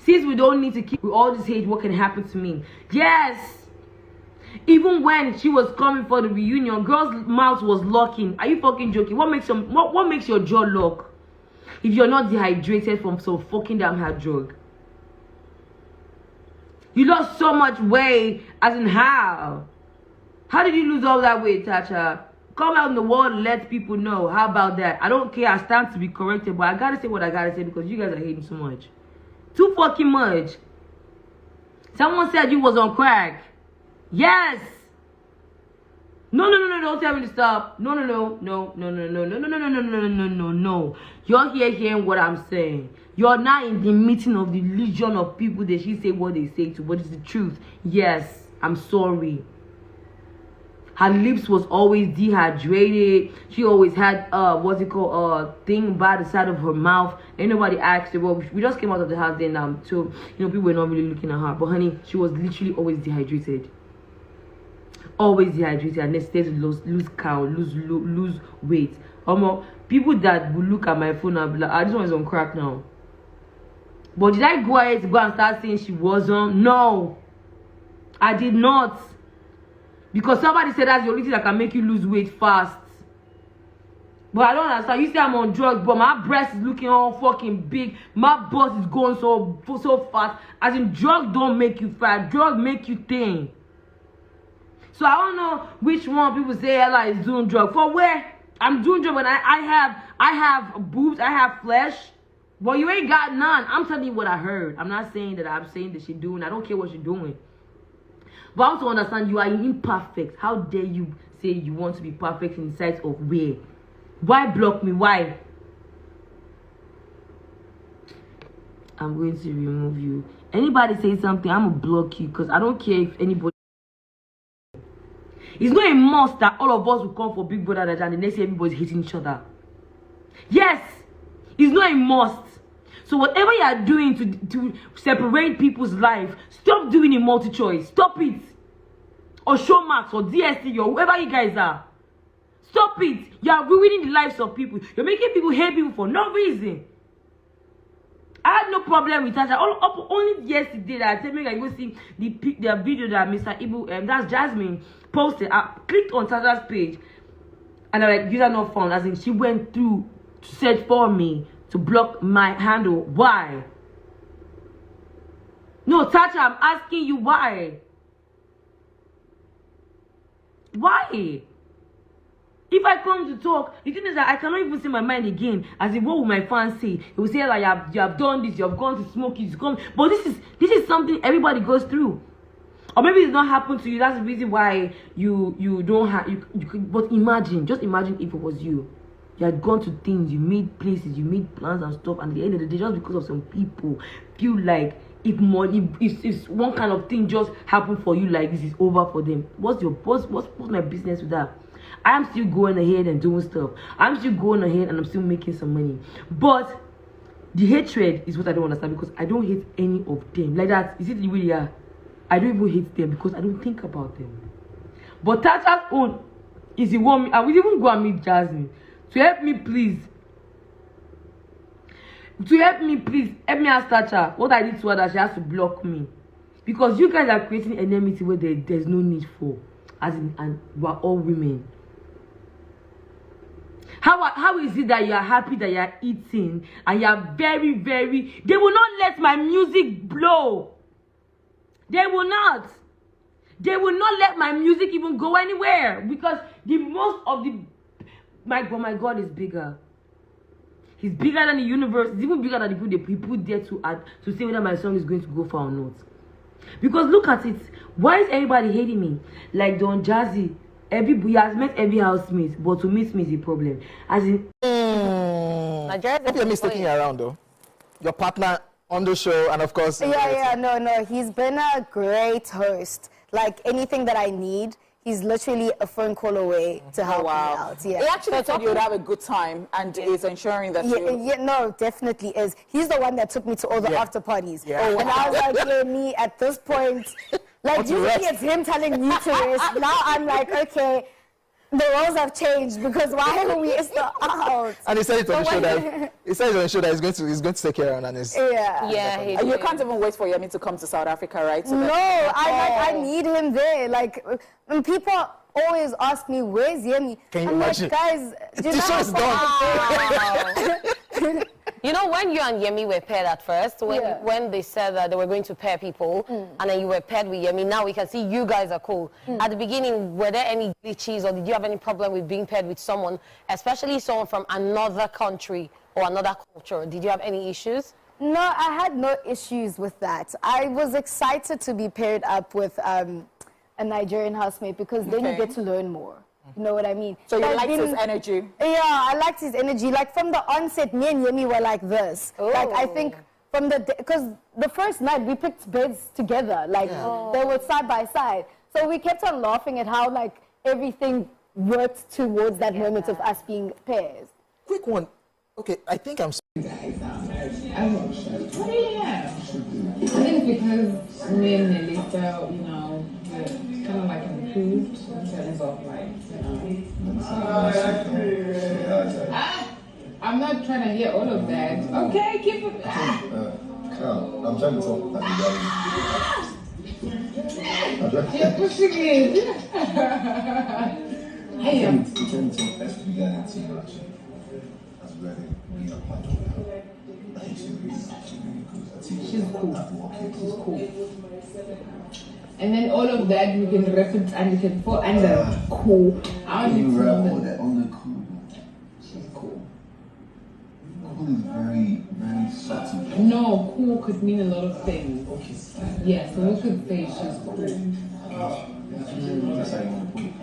Since we don't need to keep with all this hate, what can happen to me? Yes. Even when she was coming for the reunion, girl's mouth was locking. Are you fucking joking? What makes your jaw lock if you're not dehydrated from some fucking damn hard drug? You lost so much weight, as in how? How did you lose all that weight, Tacha? Come out in the world and let people know. How about that? I don't care. I stand to be corrected, but I gotta say what I gotta say because you guys are hating so much. Too fucking much. Someone said you was on crack. Yes. No, don't tell me to stop. No. You're here hearing what I'm saying. You're not in the meeting of the legion of people that she say what they say to, but it's the truth. Yes, I'm sorry. Her lips was always dehydrated. She always had thing by the side of her mouth. Ain't nobody asked her. Well, we just came out of the house then, so people were not really looking at her. But honey, she was literally always dehydrated. Always dehydrated, and they stay to lose weight. People that will look at my phone and be like, this one is on crack now. But did I go ahead to go and start saying she wasn't? No, I did not. Because somebody said that's the only thing that can make you lose weight fast. But I don't understand. You say I'm on drugs, but my breast is looking all fucking big. My butt is going so fast. As in, drugs don't make you fat. Drugs make you thin. So I don't know which one people say Ella is doing drugs. For where? I'm doing drugs, but I have boobs, I have flesh. But you ain't got none. I'm telling you what I heard. I'm not saying that I'm saying that she's doing. I don't care what she's doing. But I also understand you are imperfect. How dare you say you want to be perfect in the sight of where? Why block me? Why? I'm going to remove you. Anybody say something, I'm going to block you because I don't care if anybody. It's not a must that all of us will come for Big Brother and the next year everybody's hating each other. Yes, it's not a must. So whatever you are doing to separate people's life, stop doing a multi-choice. Stop it. Or Showmax or DST or whoever you guys are. Stop it. You are ruining the lives of people. You're making people hate people for no reason. I had no problem with that. Only yesterday that I said, maybe I go see the video that Mr. Ibu, that's Jasmine, posted. I clicked on Tasha's page and I like, user not found. As in, she went through to search for me to block my handle. Why? No, Tasha, I'm asking you why. Why? If I come to talk, the thing is that I cannot even say my mind again. As in, what will my fans say? They will say like you have done this, you have gone to smoke, you've gone. But this is something everybody goes through. Or maybe it's not happened to you. That's the reason why you don't have but imagine, just imagine if it was you. You had gone to things, you made places, you made plans and stuff, and at the end of the day, just because of some people feel like if one kind of thing just happened for you, like this is over for them. What's my business with that? I'm still going ahead and doing stuff. I'm still going ahead and I'm still making some money. But the hatred is what I don't understand, because I don't hate any of them. Like that, is it really? I don't even hate them because I don't think about them. But Tata's own is the one. I will even go and meet Jasmine to help me, please. Help me ask Tasha what I did to her that she has to block me. Because you guys are creating enmity where there's no need for. As in, and we're all women. How is it that you are happy that you are eating and you are very, very... They will not let my music blow. They will not. They will not let my music even go anywhere. Because the most of the... My God is bigger. He's bigger than the universe. He's even bigger than the people they put there to say whether my song is going to go far or not. Because look at it. Why is everybody hating me? Like Don Jazzy. He has met every housemate, but to meet me is a problem. As in... You're mistaking around though. Your partner on the show, and of course... No. He's been a great host. Like, anything that I need, he's literally a phone call away to help me out. Yeah. He actually thought you would have a good time, and is ensuring that no, definitely is. He's the one that took me to all the after parties. Yeah. And I was like, Yemi, at this point... Like, usually it's him telling me to rest. Now I'm like, okay, The roles have changed because why are we still out? And he said it on the show that he's going to take care of her and it's You can't even wait for Yemi to come to South Africa, right? So no, I need him there. Like when people always ask me, "Where's Yemi?" Can you I'm imagine? like, guys, The show is done. You know, when you and Yemi were paired at first, when they said that they were going to pair people, and then you were paired with Yemi, now we can see you guys are cool. At the beginning, were there any glitches or did you have any problem with being paired with someone, especially someone from another country or another culture? Did you have any issues? No, I had no issues with that. I was excited to be paired up with a Nigerian housemate because then you get to learn more. You know what I mean? So you liked his energy? Yeah, I liked his energy. Like from the onset, me and Yemi were like this. Ooh. Like I think from because the first night we picked beds together. Like they were side by side. So we kept on laughing at how like everything worked towards that moment of us being pairs. Quick one. Okay, I think I'm. What do you have? I think because me and Nelisa, you know, we're kind of like improved in terms of like, I'm not trying to hear all of that. Okay, keep it. Carl, I'm trying to talk like You're pushing it. Hey, I'm trying to talk as reality much. As really being a part of her. I think she's really good. I think She's cool. She's cool. and then all of that you can reference and you can fall under cool. I want you to know that Under cool. she's cool. Cool is very, very subtle. No, cool could mean a lot of things. Okay. Yeah, so we could say she's cool. That's how you want to put it.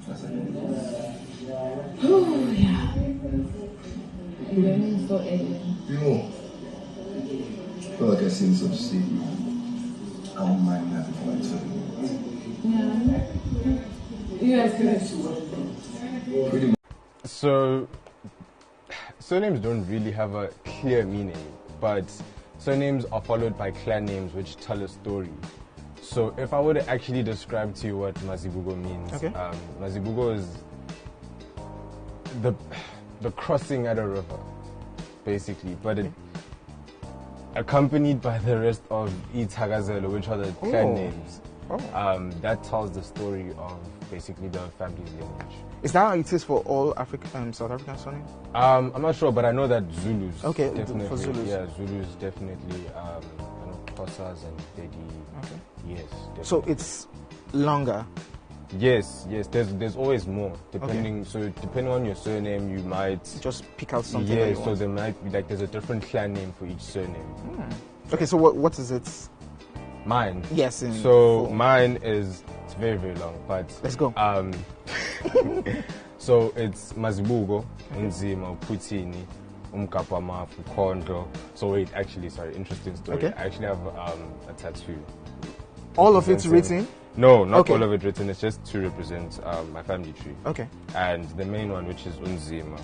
That's how you want to put it. Oh, yeah. Learning so early. You know, I feel like I seen some sleep. I don't mind that for like 20 minutes. Yeah. You guys finish. Pretty much. So, surnames don't really have a clear meaning, but surnames are followed by clan names which tell a story. So, if I were to actually describe to you what Mazibugo means, Mazibugo is the crossing at a river, basically, but it accompanied by the rest of Itagazelo, which are the clan names. That tells the story of basically the family's lineage. Is that how it is for all South African surnames? I'm not sure, but I know that Zulus. Definitely. For Zulus. Yeah, Zulus definitely. I know Khosas and Dedi. Okay. Yes. Definitely. So it's longer. Yes. There's always more depending. So depending on your surname, you might just pick out something. Yeah. So there might be like there's a different clan name for each surname. Okay. So what is it? Mine. Yes. So mine is it's very very long, but let's go. So it's Mazibugo, Unzima, Putini, Umkapama, Fukondo. So wait, actually, sorry, interesting story. Okay. I actually have a tattoo. All of it's written? No, not all of it written. It's just to represent my family tree. Okay. And the main one, which is Unzima,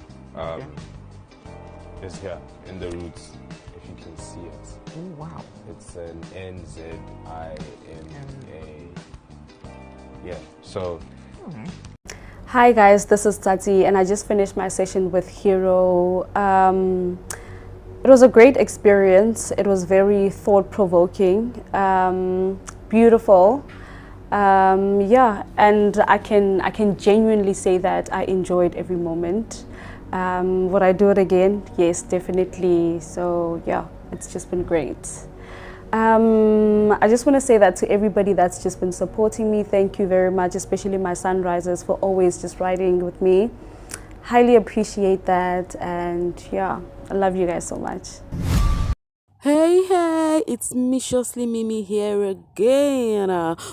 is here in the roots, if you can see it. Oh, wow. It's an Nzima. Yeah, so... Hi guys, this is Tsatsii and I just finished my session with Hero. It was a great experience. It was very thought-provoking, beautiful. Yeah, and I can genuinely say that I enjoyed every moment. Would I do it again? Yes, definitely. So yeah, it's just been great. I just want to say that to everybody that's just been supporting me, thank you very much, especially my sunrisers for always just riding with me. Highly appreciate that, and yeah, I love you guys so much. Hey, it's Miciously Mimi here again.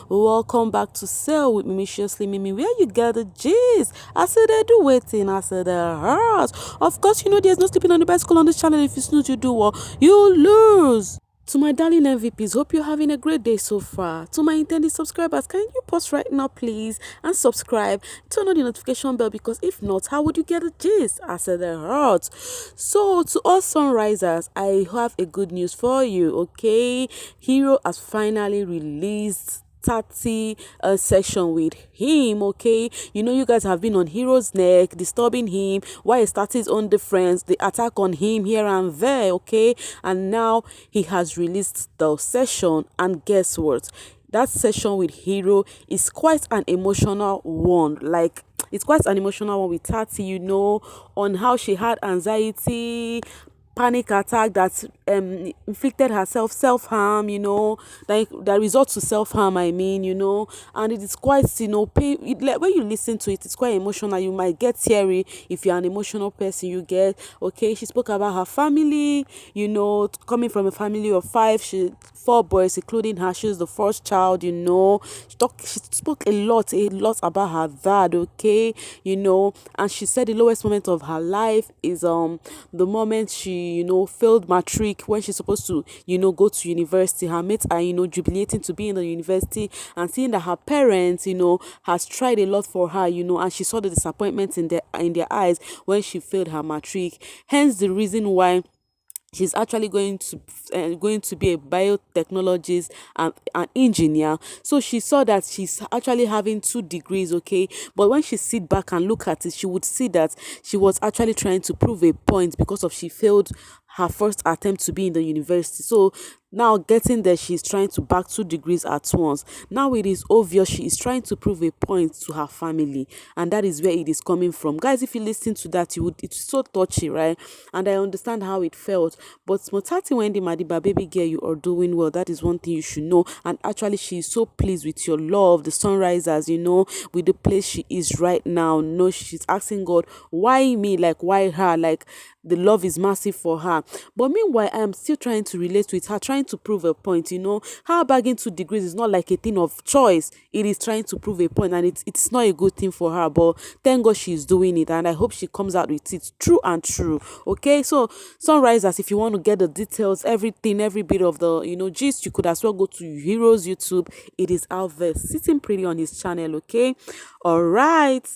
Welcome back to Sell with Miciously Mimi, where you get the gist. I said I do waiting, I said the heart. Of course, you know there's no sleeping on the bicycle on this channel. If you snooze, you do what? You lose. To my darling MVPs, hope you're having a great day so far. To my intended subscribers, can you pause right now, please, and subscribe? Turn on the notification bell, because if not, how would you get the gist? I said the heart. So, to all sunrisers, I have a good news for you, okay? Hero has finally released Tsatsii session with him, okay? You know, you guys have been on Hero's neck, disturbing him, why he started his own difference, the attack on him here and there, okay? And now he has released the session, and guess what? That session with Hero is quite an emotional one. Like, it's quite an emotional one with Tsatsii, you know, on how she had anxiety, panic attack that inflicted herself self-harm, you know, like that resort to self-harm, I mean, you know. And it is quite, you know, like, when you listen to it, it's quite emotional. You might get teary if you're an emotional person, you get, okay. She spoke about her family, you know, coming from a family of 4 boys, including her. She's the first child, you know. She spoke a lot about her dad, okay, you know. And she said the lowest moment of her life is the moment she, you know, failed matric when she's supposed to, you know, go to university. Her mates are, you know, jubilating to be in the university, and seeing that her parents, you know, has tried a lot for her, you know, and she saw the disappointment in their eyes when she failed her matric. Hence the reason why she's actually going to be a biotechnologist and an engineer. So she saw that she's actually having 2 degrees, okay. But when she sit back and look at it, she would see that she was actually trying to prove a point because of she failed her first attempt to be in the university. So now getting there, she's trying to back 2 degrees at once. Now it is obvious she is trying to prove a point to her family, and that is where it is coming from. Guys, if you listen to that, it's so touchy, right? And I understand how it felt. But Motati Wendy Madiba, baby girl, you are doing well. That is one thing you should know. And actually, she is so pleased with your love, the sunrisers, you know, with the place she is right now. No, she's asking God, why me? Like, why her? Like, the love is massive for her. But meanwhile, I am still trying to relate with her, trying to prove a point, you know. Her bagging 2 degrees is not like a thing of choice. It is trying to prove a point, and it's not a good thing for her. But thank God she's doing it, and I hope she comes out with it true and true. Okay, so sunrisers, if you want to get the details, everything, every bit of the, you know, gist, you could as well go to Hero's YouTube. It is out there, sitting pretty on his channel. Okay, all right.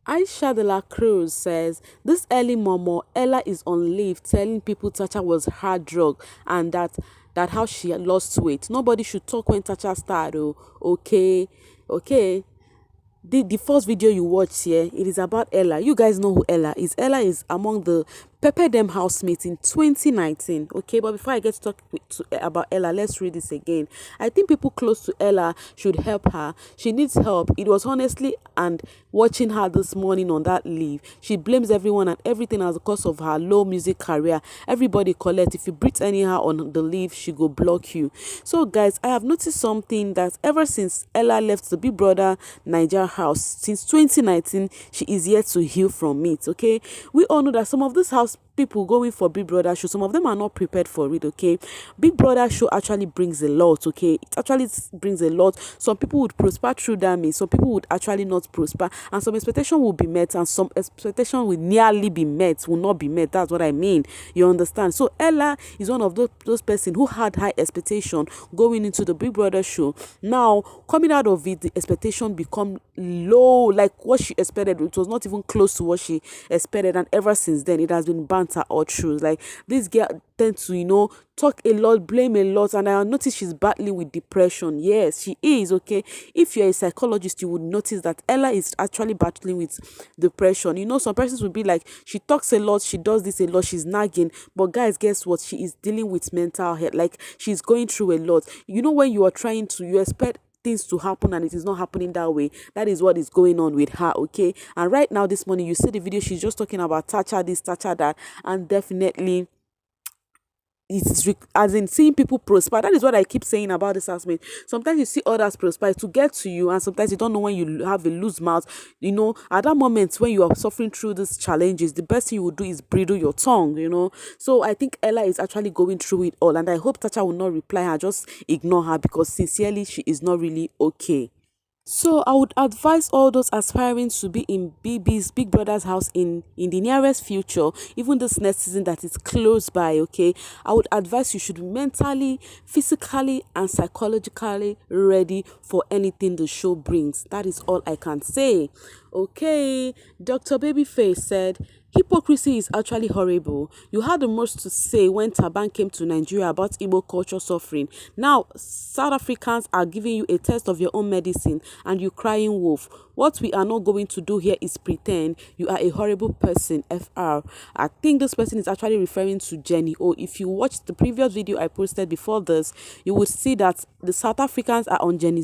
Aisha de la Cruz says, this early momo, Ella is on leave telling people Tacha was her drug, and that how she lost weight. Nobody should talk when Tacha started. Okay. The first video you watched here, it is about Ella. You guys know who Ella is. Ella is among the Pepper Dem housemates in 2019. Okay, but before I get to talk about Ella, let's read this again. I think people close to Ella should help her. She needs help. It was honestly, and watching her this morning on that leave, she blames everyone and everything as a cause of her low music career. Everybody collect. If you breathe anyhow on the leave, she go block you. So guys, I have noticed something, that ever since Ella left the Big Brother Niger house since 2019, she is yet to heal from it. Okay, we all know that some of this house people going for Big Brother show, some of them are not prepared for it. Okay, Big Brother show actually brings a lot. Okay, it actually brings a lot. Some people would prosper through that means, some people would actually not prosper, and some expectation will be met, and some expectation will nearly be met, will not be met. That's what I mean, you understand? So Ella is one of those person who had high expectation going into the Big Brother show. Now coming out of it, the expectation become low, like what she expected. It was not even close to what she expected, and ever since then it has been banter all through. Like, this girl tend to, you know, talk a lot, blame a lot, and I notice she's battling with depression. Yes, she is. Okay, if you're a psychologist, you would notice that Ella is actually battling with depression. You know, some persons would be like, she talks a lot, she does this a lot, she's nagging. But guys, guess what? She is dealing with mental health. Like, she's going through a lot. You know, when you are trying to, you expect things to happen and it is not happening that way. That is what is going on with her. Okay, and right now this morning you see the video, she's just talking about Tacha this, Tacha that, and definitely it's as in seeing people prosper. That is what I keep saying about this housemate. Sometimes you see others prosper to get to you, and sometimes you don't know when you have a loose mouth. You know, at that moment when you are suffering through these challenges, the best thing you will do is bridle your tongue, you know. So I think Ella is actually going through it all, and I hope Tacha will not reply her, just ignore her, because sincerely she is not really okay. So I would advise all those aspiring to be in Big Brother's house in the nearest future, even this next season that is close by. Okay, I would advise you should be mentally, physically and psychologically ready for anything the show brings. That is all I can say. Okay, Dr. Babyface said, hypocrisy is actually horrible. You had the most to say when Thabang came to Nigeria about Igbo culture suffering. Now, South Africans are giving you a taste of your own medicine and you crying wolf. What we are not going to do here is pretend you are a horrible person, FR. I think this person is actually referring to Jenny. Or if you watch the previous video I posted before this, you would see that the South Africans are on Jenny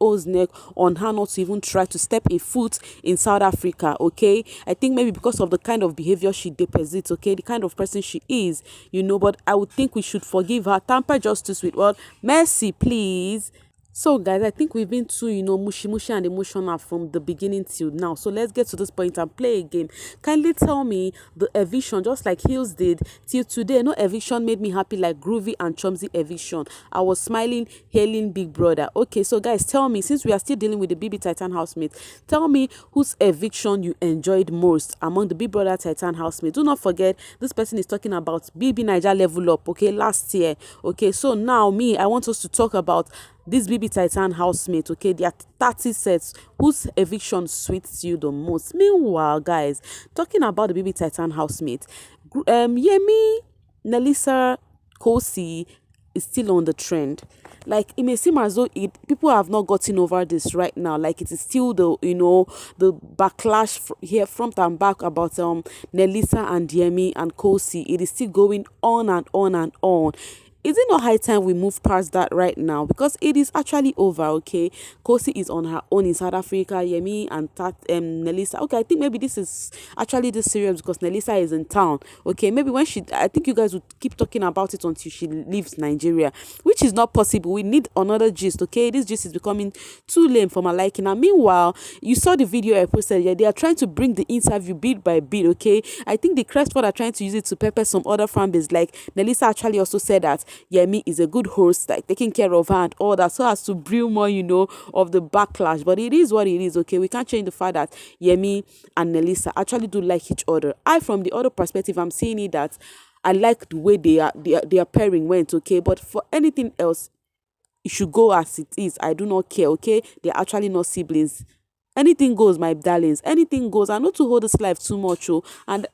O's neck on her not to even try to step a foot in South Africa, okay? I think maybe because of the kind of behavior she deposits, okay, the kind of person she is, you know, but I would think we should forgive her. Tamper justice with what? Mercy, please. So guys, I think we've been too, mushy and emotional from the beginning till now. So let's get to this point and play a game. Kindly tell me the eviction, just like Hills did, till today, no eviction made me happy like Groovy and Chumsy eviction. I was smiling, hailing Big Brother. Okay, so guys, tell me, since we are still dealing with the BB Titan housemates, tell me whose eviction you enjoyed most among the Big Brother Titan housemates. Do not forget, this person is talking about BB Niger level up, okay, last year. Okay, so now I want us to talk about this BB Titan housemate, okay, there are 30 sets whose eviction suits you the most. Meanwhile, guys, talking about the BB Titan housemate, Yemi, Nelisa, Khosi is still on the trend. Like, it may seem as though people have not gotten over this right now. Like, it is still the backlash here front and back about Nelisa and Yemi and Khosi. It is still going on and on and on. Is it not high time we move past that right now? Because it is actually over, okay? Khosi is on her own in South Africa. Yemi and Nelisa. Okay, I think maybe this is actually this serious because Nelisa is in town. Okay, maybe when I think you guys would keep talking about it until she leaves Nigeria, which is not possible. We need another gist, okay? This gist is becoming too lame for my liking. And meanwhile, you saw the video I posted. Yeah, they are trying to bring the interview bit by bit, okay? I think the Crestford are trying to use it to pepper some other fan base. Like, Nelisa actually also said that Yemi is a good host, like taking care of her and all that, so as to bring more, of the backlash. But it is what it is, okay? We can't change the fact that Yemi and Nelisa actually do like each other. From the other perspective, I'm seeing it that I like the way their pairing went, okay? But for anything else, it should go as it is. I do not care, okay? They're actually not siblings. Anything goes, my darlings. Anything goes. I know to hold this life too much, and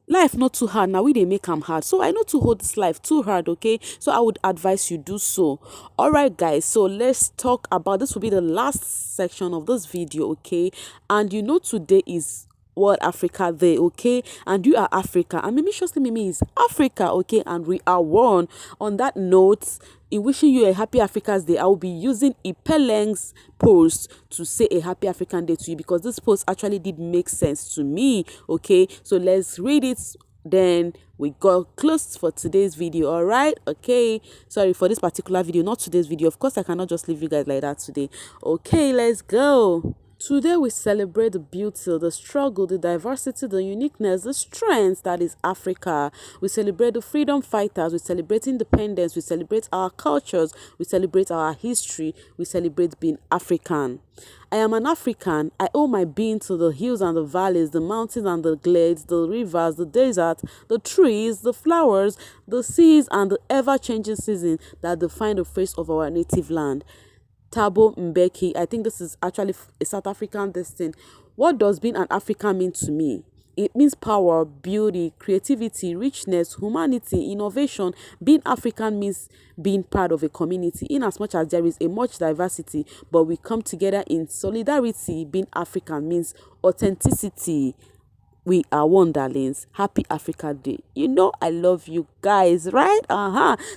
life not too hard. Now they make them hard. So I know to hold this life too hard, okay? So I would advise you do so. All right, guys. So let's talk about this. Will be the last section of this video, okay? And today is World Africa Day, okay? And you are Africa, and Mimi is Africa, okay? And we are one. On that note, in wishing you a happy Africa's Day, I will be using Ipeleng's post to say a happy African Day to you, because this post actually did make sense to me, okay? So let's read it, then we got close for today's video. All right, okay, sorry for this particular video, not today's video. Of course I cannot just leave you guys like that today. Okay, let's go. Today we celebrate the beauty, the struggle, the diversity, the uniqueness, the strength that is Africa. We celebrate the freedom fighters, we celebrate independence, we celebrate our cultures, we celebrate our history, we celebrate being African. I am an African. I owe my being to the hills and the valleys, the mountains and the glades, the rivers, the desert, the trees, the flowers, the seas, and the ever-changing season that define the face of our native land. Thabo Mbeki, I think this is actually a South African destined. What does being an African mean to me? It means power, beauty, creativity, richness, humanity, innovation. Being African means being part of a community, in as much as there is a much diversity, but we come together in solidarity. Being African means authenticity. We are one, darlings. Happy Africa Day. I love you guys, right?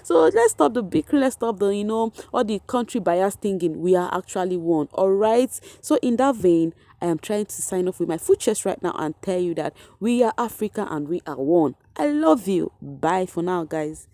So let's stop the bickering. Let's stop the, all the country bias thinking. We are actually one. All right. So in that vein, I am trying to sign off with my full chest right now and tell you that we are Africa and we are one. I love you. Bye for now, guys.